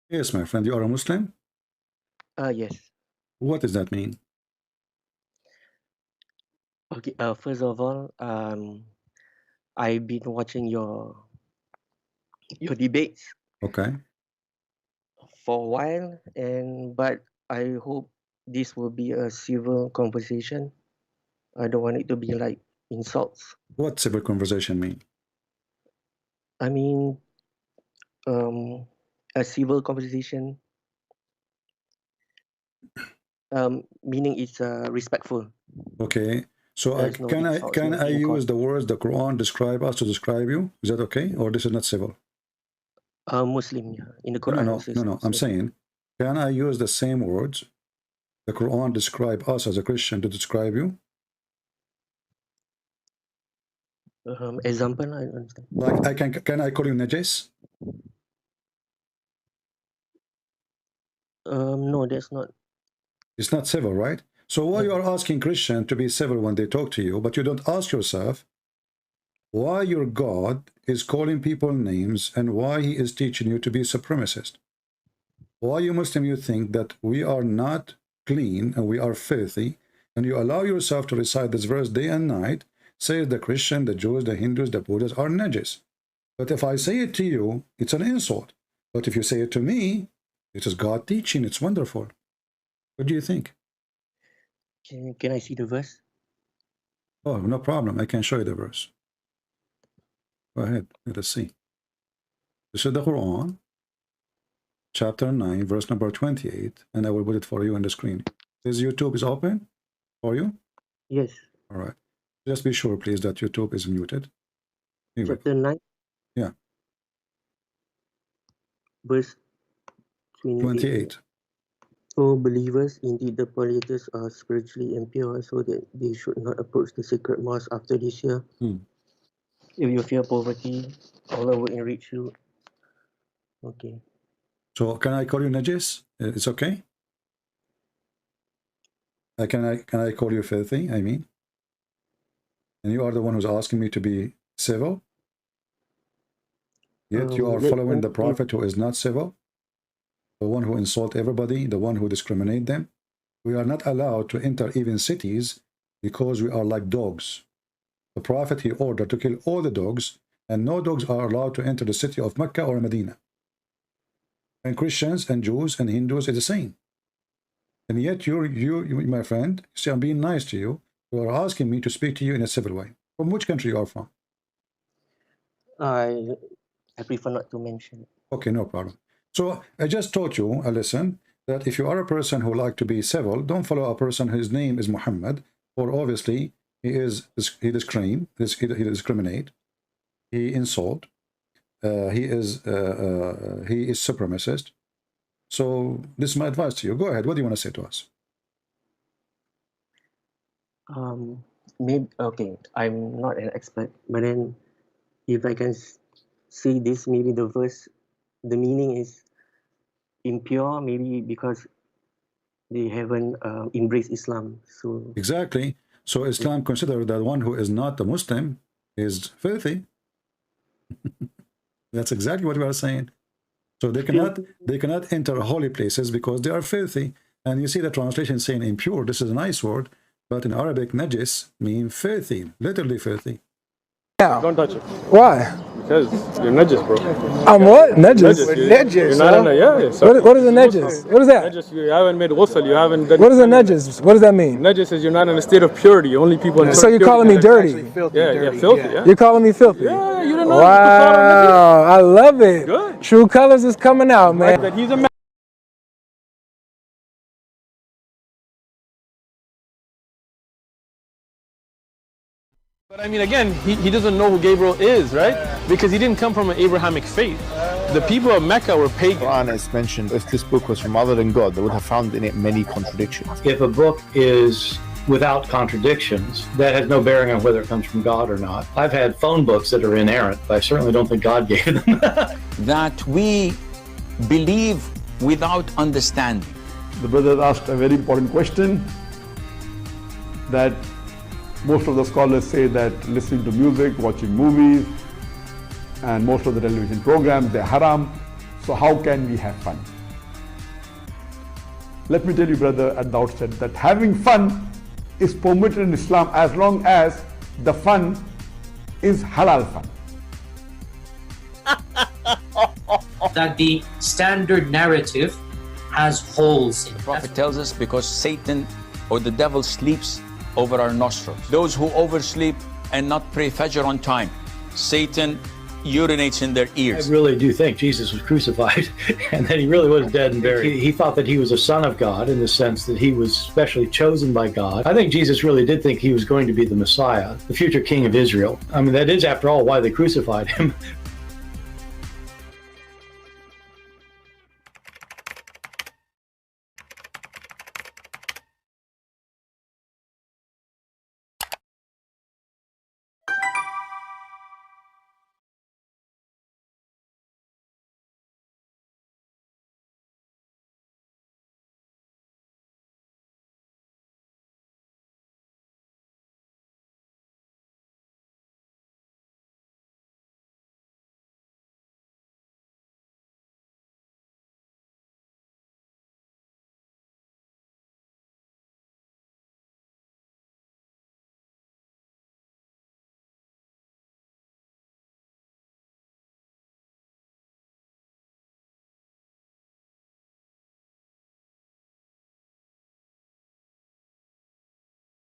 Yes, my friend, you are a Muslim? Yes. What does that mean? Okay. First of all, I've been watching your debates Okay. for a while, but I hope this will be a civil conversation. I don't want it to be like insults. What civil conversation mean? I mean, a civil conversation, meaning it's respectful. Okay. So There's no can I insults, can no I being use called. the words the Quran describe us to describe you? Is that okay? Or this is not civil? Muslim, yeah. In the No, no, Quran, it no, no, says no. I'm Muslim. saying, can I use the same words the Quran describe us as a Christian to describe you? Example, I understand. Like can I call you Najis? No, that's not. It's not civil, right? So why you No. are asking Christian to be civil when they talk to you, but you don't ask yourself why your God is calling people names and why he is teaching you to be supremacist? Why you Muslim you think that we are not clean and we are filthy, and you allow yourself to recite this verse day and night, says the Christian, the Jews, the Hindus, the Buddhists are najis. But if I say it to you, it's an insult. But if you say it to me, it is God teaching. It's wonderful. What do you think? Can I see the verse? Oh, no problem. I can show you the verse. Go ahead. Let us see. This is the Quran, chapter 9, verse number 28, and I will put it for you on the screen. This YouTube is open for you? Yes. All right. Just be sure, please, that YouTube is muted. Here we go. Chapter 9, Yeah, verse 28. 28. O believers, indeed the polluters are spiritually impure, so that they should not approach the sacred mosque after this year. If you fear poverty, Allah will enrich you. Okay. So can I call you Najis? It's okay? Can I call you filthy, I mean? And you are the one who's asking me to be civil? Yet you are following the prophet who is not civil? The one who insult everybody, the one who discriminate them? We are not allowed to enter even cities because we are like dogs. The prophet, he ordered to kill all the dogs, and no dogs are allowed to enter the city of Mecca or Medina. And Christians and Jews and Hindus is the same. And yet you, my friend, see, I'm being nice to you. You are asking me to speak to you in a civil way. From which country you are from? I prefer not to mention. Okay, no problem. So I just taught you a lesson that if you are a person who like to be civil, don't follow a person whose name is Muhammad, or obviously he discriminate, he insult, he is supremacist. So this is my advice to you. Go ahead. What do you want to say to us? Maybe okay. I'm not an expert, but then if I can see this, maybe the verse, the meaning is impure, maybe because they haven't embraced Islam. So exactly. So Islam considers that one who is not a Muslim is filthy. That's exactly what we are saying. So they cannot enter holy places because they are filthy. And you see the translation saying impure. This is a nice word, but in Arabic, najis means filthy, literally filthy. Yeah. Don't touch it. Why? Because you're najis, bro. I'm what? Najis. You're not in a, so What is a najis? What is that? najis, you haven't made ghusl, you haven't done. What is a najis? What does that mean? Najis is you're not in a state of purity. Only people in So you're calling me dirty? Yeah, filthy, yeah. You're calling me filthy? Yeah, you don't know. Wow, I love it. Good. True colors is coming out, man. That he's a man. But I mean, again, he doesn't know who Gabriel is, right? Because he didn't come from an Abrahamic faith. The people of Mecca were pagan. The Quran is mentioned, if this book was from other than God, they would have found in it many contradictions. If a book is without contradictions, that has no bearing on whether it comes from God or not. I've had phone books that are inerrant, but I certainly don't think God gave them. That we believe without understanding. The brother asked a very important question, that most of the scholars say that listening to music, watching movies, and most of the television programs, they're haram. So how can we have fun? let me tell you, brother, at the outset, that having fun is permitted in Islam as long as the fun is halal fun. That the standard narrative has holes in it. The Prophet tells us because Satan or the devil sleeps over our nostrils. Those who oversleep and not pray Fajr on time, Satan urinates in their ears. I really do think Jesus was crucified and that he really was dead and buried. He thought that he was a son of God in the sense that he was specially chosen by God. I think Jesus really did think he was going to be the Messiah, the future king of Israel. I mean, that is, after all, why they crucified him,